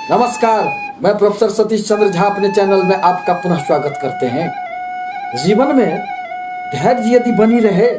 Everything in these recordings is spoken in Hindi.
नमस्कार, मैं प्रोफेसर सतीश चंद्र झा अपने चैनल में आपका पुनः स्वागत करते हैं। जीवन में धैर्य यदि बनी रहे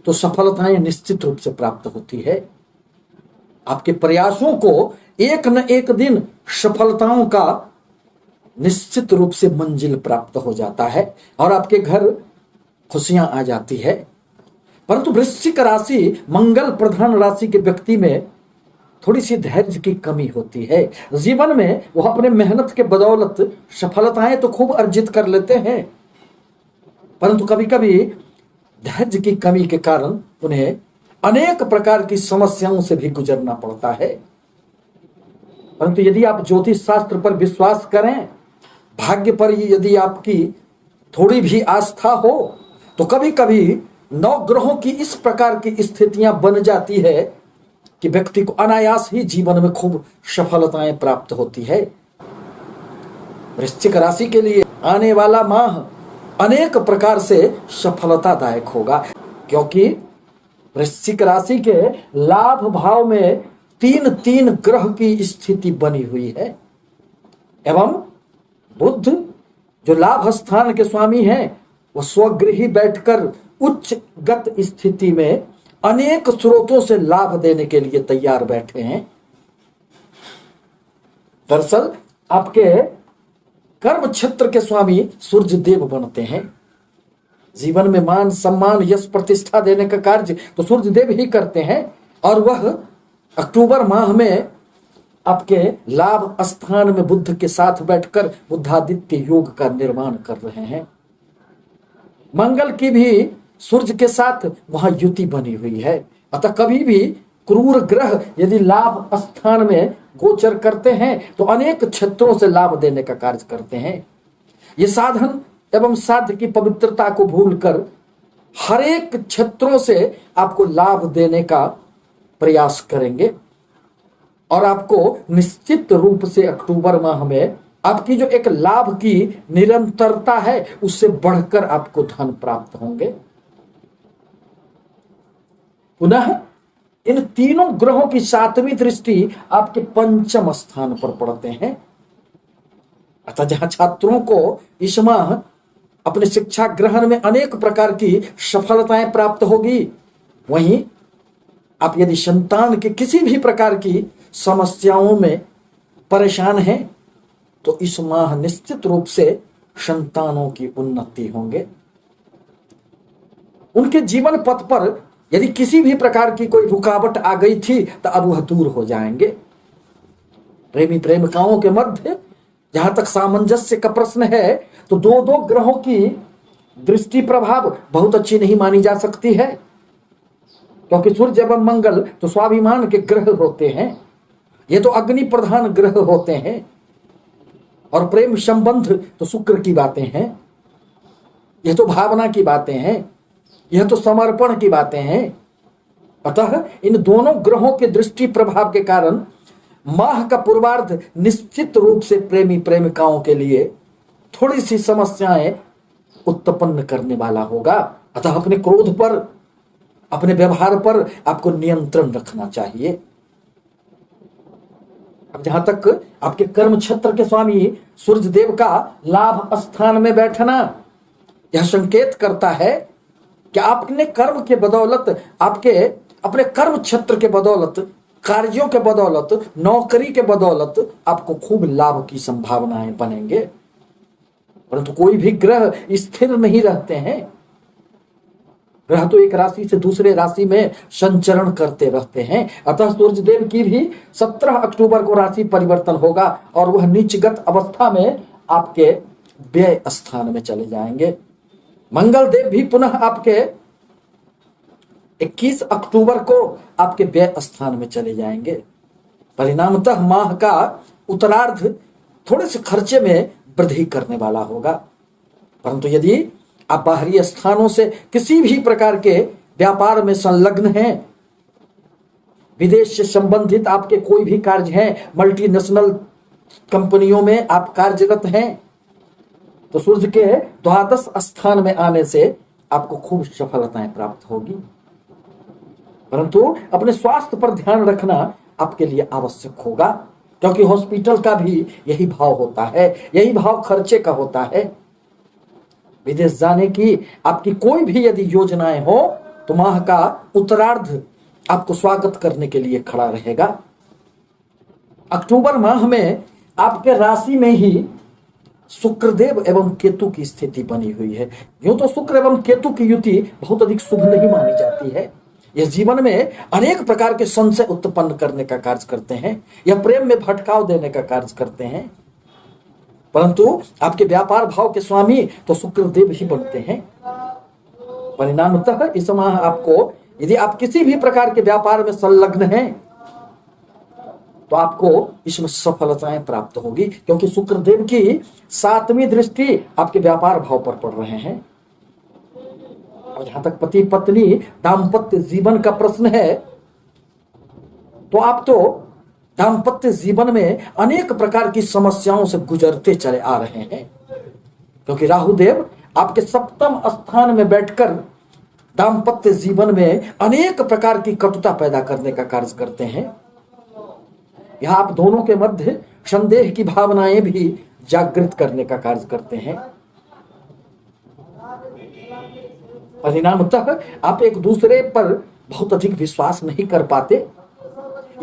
तो सफलताएं निश्चित रूप से प्राप्त होती है। आपके प्रयासों को एक न एक दिन सफलताओं का निश्चित रूप से मंजिल प्राप्त हो जाता है और आपके घर खुशियां आ जाती है। परंतु वृश्चिक राशि मंगल प्रधान राशि के व्यक्ति में थोड़ी सी धैर्य की कमी होती है। जीवन में वह अपने मेहनत के बदौलत सफलताएं तो खूब अर्जित कर लेते हैं, परंतु कभी कभी धैर्य की कमी के कारण उन्हें अनेक प्रकार की समस्याओं से भी गुजरना पड़ता है। परंतु यदि आप ज्योतिष शास्त्र पर विश्वास करें, भाग्य पर यदि आपकी थोड़ी भी आस्था हो, तो कभी कभी नवग्रहों की इस प्रकार की स्थितियां बन जाती है कि व्यक्ति को अनायास ही जीवन में खूब सफलताएं प्राप्त होती है। वृश्चिक राशि के लिए आने वाला माह अनेक प्रकार से सफलतादायक होगा, क्योंकि वृश्चिक राशि के लाभ भाव में तीन तीन ग्रह की स्थिति बनी हुई है एवं बुध जो लाभ स्थान के स्वामी हैं वह स्वगृही बैठकर उच्चगत स्थिति में अनेक स्रोतों से लाभ देने के लिए तैयार बैठे हैं। दरअसल आपके कर्म क्षेत्र के स्वामी सूर्य देव बनते हैं। जीवन में मान सम्मान यश प्रतिष्ठा देने का कार्य तो सूर्य देव ही करते हैं और वह अक्टूबर माह में आपके लाभ स्थान में बुध के साथ बैठकर बुद्धादित्य योग का निर्माण कर रहे हैं। मंगल की भी सूर्य के साथ वहां युति बनी हुई है। अतः कभी भी क्रूर ग्रह यदि लाभ स्थान में गोचर करते हैं तो अनेक क्षेत्रों से लाभ देने का कार्य करते हैं। ये साधन एवं साध्य की पवित्रता को भूलकर हर एक क्षेत्रों से आपको लाभ देने का प्रयास करेंगे और आपको निश्चित रूप से अक्टूबर माह में आपकी जो एक लाभ की निरंतरता है उससे बढ़कर आपको धन प्राप्त होंगे। पुनः इन तीनों ग्रहों की सातवीं दृष्टि आपके पंचम स्थान पर पड़ते हैं। अतः जहां छात्रों को इस माह अपने शिक्षा ग्रहण में अनेक प्रकार की सफलताएं प्राप्त होगी, वहीं आप यदि संतान के किसी भी प्रकार की समस्याओं में परेशान हैं तो इस माह निश्चित रूप से संतानों की उन्नति होंगे। उनके जीवन पथ पर यदि किसी भी प्रकार की कोई रुकावट आ गई थी तो अब वह दूर हो जाएंगे। प्रेमी प्रेमिकाओं के मध्य जहां तक सामंजस्य का प्रश्न है तो दो दो ग्रहों की दृष्टि प्रभाव बहुत अच्छी नहीं मानी जा सकती है, क्योंकि सूर्य एवं मंगल तो स्वाभिमान के ग्रह होते हैं, ये तो अग्नि प्रधान ग्रह होते हैं और प्रेम संबंध तो शुक्र की बातें हैं, यह तो भावना की बातें हैं, यह तो समर्पण की बातें हैं। अतः इन दोनों ग्रहों के दृष्टि प्रभाव के कारण माह का पूर्वार्ध निश्चित रूप से प्रेमी प्रेमिकाओं के लिए थोड़ी सी समस्याएं उत्पन्न करने वाला होगा। अतः अपने क्रोध पर, अपने व्यवहार पर आपको नियंत्रण रखना चाहिए। अब जहां तक आपके कर्म क्षेत्र के स्वामी सूर्य देव का लाभ स्थान में बैठना, यह संकेत करता है कि आपने कर्म के बदौलत, आपके अपने कर्म क्षेत्र के बदौलत, कार्यों के बदौलत, नौकरी के बदौलत आपको खूब लाभ की संभावनाएं बनेंगे। परंतु कोई भी ग्रह स्थिर नहीं रहते हैं। ग्रह तो एक राशि से दूसरे राशि में संचरण करते रहते हैं। अतः सूर्य देव की भी 17 अक्टूबर को राशि परिवर्तन होगा और वह नीचगत अवस्था में आपके व्यय स्थान में चले जाएंगे। मंगल देव भी पुनः आपके 21 अक्टूबर को आपके व्यय स्थान में चले जाएंगे। परिणामतः माह का उत्तरार्ध थोड़े से खर्चे में वृद्धि करने वाला होगा। परंतु यदि आप बाहरी स्थानों से किसी भी प्रकार के व्यापार में संलग्न हैं, विदेश से संबंधित आपके कोई भी कार्य हैं, मल्टीनेशनल कंपनियों में आप कार्यरत हैं, तो सूर्य के द्वादश स्थान में आने से आपको खूब सफलताएं प्राप्त होगी। परंतु अपने स्वास्थ्य पर ध्यान रखना आपके लिए आवश्यक होगा। क्योंकि हॉस्पिटल का भी यही भाव होता है, यही भाव खर्चे का होता है। विदेश जाने की आपकी कोई भी यदि योजनाएं हो तो माह का उत्तरार्ध आपको स्वागत करने के लिए खड़ा रहेगा। अक्टूबर माह में आपके राशि में ही शुक्रदेव एवं केतु की स्थिति बनी हुई है। यूं तो शुक्र एवं केतु की युति बहुत अधिक शुभ नहीं मानी जाती है। यह जीवन में अनेक प्रकार के संशय उत्पन्न करने का कार्य करते हैं, यह प्रेम में भटकाव देने का कार्य करते हैं। परंतु आपके व्यापार भाव के स्वामी तो शुक्रदेव ही बनते हैं। परिणामतः इस माह आपको, यदि आप किसी भी प्रकार के व्यापार में संलग्न हैं तो आपको इसमें सफलताएं प्राप्त होगी, क्योंकि शुक्रदेव की 7वीं दृष्टि आपके व्यापार भाव पर पड़ रहे हैं। और जहां तक पति पत्नी दाम्पत्य जीवन का प्रश्न है, तो आप तो दाम्पत्य जीवन में अनेक प्रकार की समस्याओं से गुजरते चले आ रहे हैं, क्योंकि राहुदेव आपके 7वें स्थान में बैठकर दाम्पत्य जीवन में अनेक प्रकार की कटुता पैदा करने का कार्य करते हैं। यह आप दोनों के मध्य संदेह की भावनाएं भी जागृत करने का कार्य करते हैं। परिणामतः आप एक दूसरे पर बहुत अधिक विश्वास नहीं कर पाते।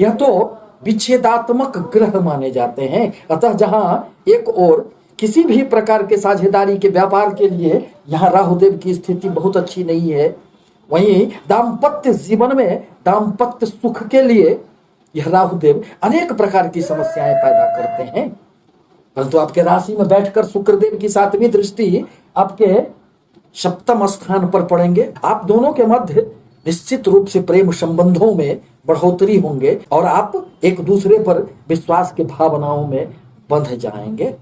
यह तो विच्छेदात्मक ग्रह माने जाते हैं। अतः जहां एक और किसी भी प्रकार के साझेदारी के व्यापार के लिए यहां राहुदेव की स्थिति बहुत अच्छी नहीं है, वहीं दाम्पत्य जीवन में दाम्पत्य सुख के लिए यह राहुदेव अनेक प्रकार की समस्याएं पैदा करते हैं। परंतु आपके राशि में बैठकर शुक्रदेव की 7वीं दृष्टि आपके 7वें स्थान पर पड़ेंगे। आप दोनों के मध्य निश्चित रूप से प्रेम संबंधों में बढ़ोतरी होंगे और आप एक दूसरे पर विश्वास के भावनाओं में बंध जाएंगे।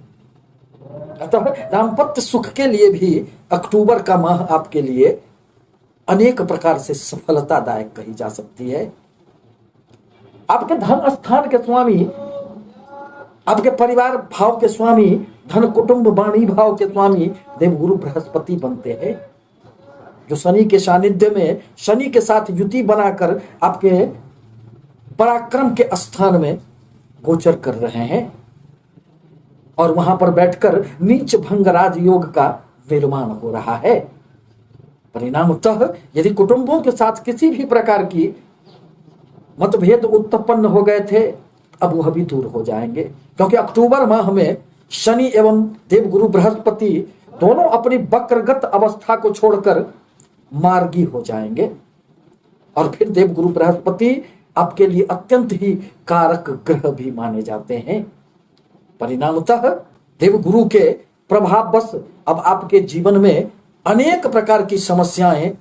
अतः दाम्पत्य सुख के लिए भी अक्टूबर का माह आपके लिए अनेक प्रकार से सफलतादायक कही जा सकती है। आपके धन स्थान के स्वामी, आपके परिवार भाव के स्वामी, धन कुटुंब वाणी भाव के स्वामी देवगुरु बृहस्पति बनते हैं, जो शनि के सानिध्य में शनि के साथ युति बनाकर आपके पराक्रम के स्थान में गोचर कर रहे हैं और वहां पर बैठकर नीच भंग राजयोग का निर्माण हो रहा है। परिणामतः यदि कुटुंबों के साथ किसी भी प्रकार की मतभेद उत्पन्न हो गए थे, अब वह भी दूर हो जाएंगे, क्योंकि अक्टूबर माह में शनि एवं देवगुरु बृहस्पति दोनों अपनी वक्रगत अवस्था को छोड़कर मार्गी हो जाएंगे और फिर देवगुरु बृहस्पति आपके लिए अत्यंत ही कारक ग्रह भी माने जाते हैं। परिणामतः देवगुरु के प्रभाववश अब आपके जीवन में अनेक प्रकार की समस्याएं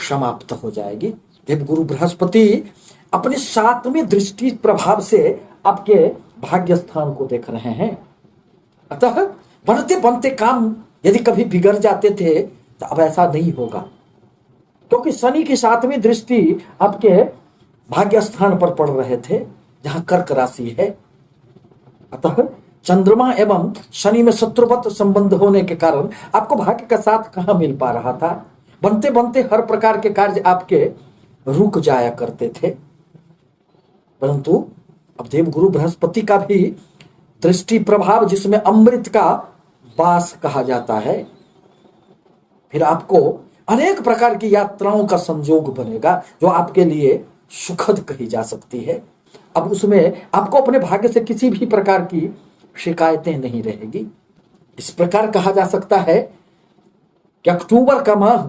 समाप्त हो जाएगी। देवगुरु बृहस्पति अपने 7वीं दृष्टि प्रभाव से आपके भाग्य स्थान को देख रहे हैं। अतः बनते बनते काम यदि कभी बिगड़ जाते थे तो अब ऐसा नहीं होगा, क्योंकि शनि की 7वीं दृष्टि आपके भाग्य स्थान पर पड़ रहे थे, जहां कर्क राशि है। अतः चंद्रमा एवं शनि में शत्रुवत संबंध होने के कारण आपको भाग्य का साथ कहां मिल पा रहा था। बनते बनते हर प्रकार के कार्य आपके रुक जाया करते थे। परंतु अब देवगुरु बृहस्पति का भी दृष्टि प्रभाव, जिसमें अमृत का वास कहा जाता है, फिर आपको अनेक प्रकार की यात्राओं का संयोग बनेगा जो आपके लिए सुखद कही जा सकती है। अब उसमें आपको अपने भाग्य से किसी भी प्रकार की शिकायतें नहीं रहेगी। इस प्रकार कहा जा सकता है कि अक्टूबर का माह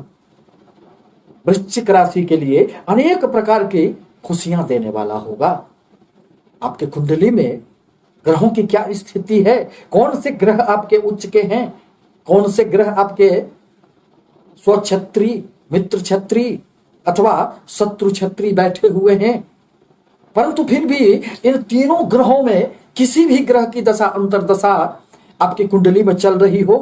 वृश्चिक राशि के लिए अनेक प्रकार की खुशियां देने वाला होगा। आपके कुंडली में ग्रहों की क्या स्थिति है, कौन से ग्रह आपके उच्च के हैं, कौन से ग्रह आपके स्वक्षत्री, मित्र छत्री अथवा शत्रु छत्री बैठे हुए हैं, परंतु फिर भी इन तीनों ग्रहों में किसी भी ग्रह की दशा अंतरदशा आपकी कुंडली में चल रही हो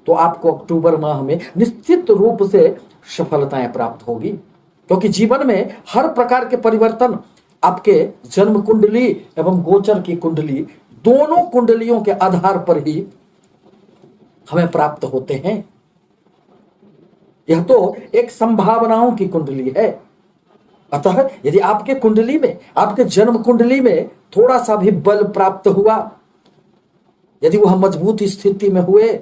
तो आपको अक्टूबर माह में निश्चित रूप से सफलताएं प्राप्त होगी, क्योंकि जीवन में हर प्रकार के परिवर्तन आपके जन्म कुंडली एवं गोचर की कुंडली, दोनों कुंडलियों के आधार पर ही हमें प्राप्त होते हैं। यह तो एक संभावनाओं की कुंडली है। अतः यदि आपके कुंडली में, आपके जन्म कुंडली में थोड़ा सा भी बल प्राप्त हुआ, यदि वह मजबूत स्थिति में हुए,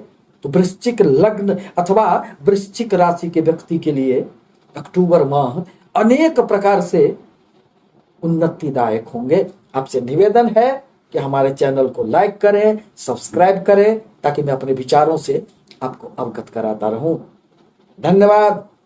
तो वृश्चिक लग्न अथवा वृश्चिक राशि के व्यक्ति के लिए अक्टूबर माह अनेक प्रकार से उन्नतिदायक होंगे। आपसे निवेदन है कि हमारे चैनल को लाइक करें, सब्सक्राइब करें, ताकि मैं अपने विचारों से आपको अवगत कराता रहूं। धन्यवाद।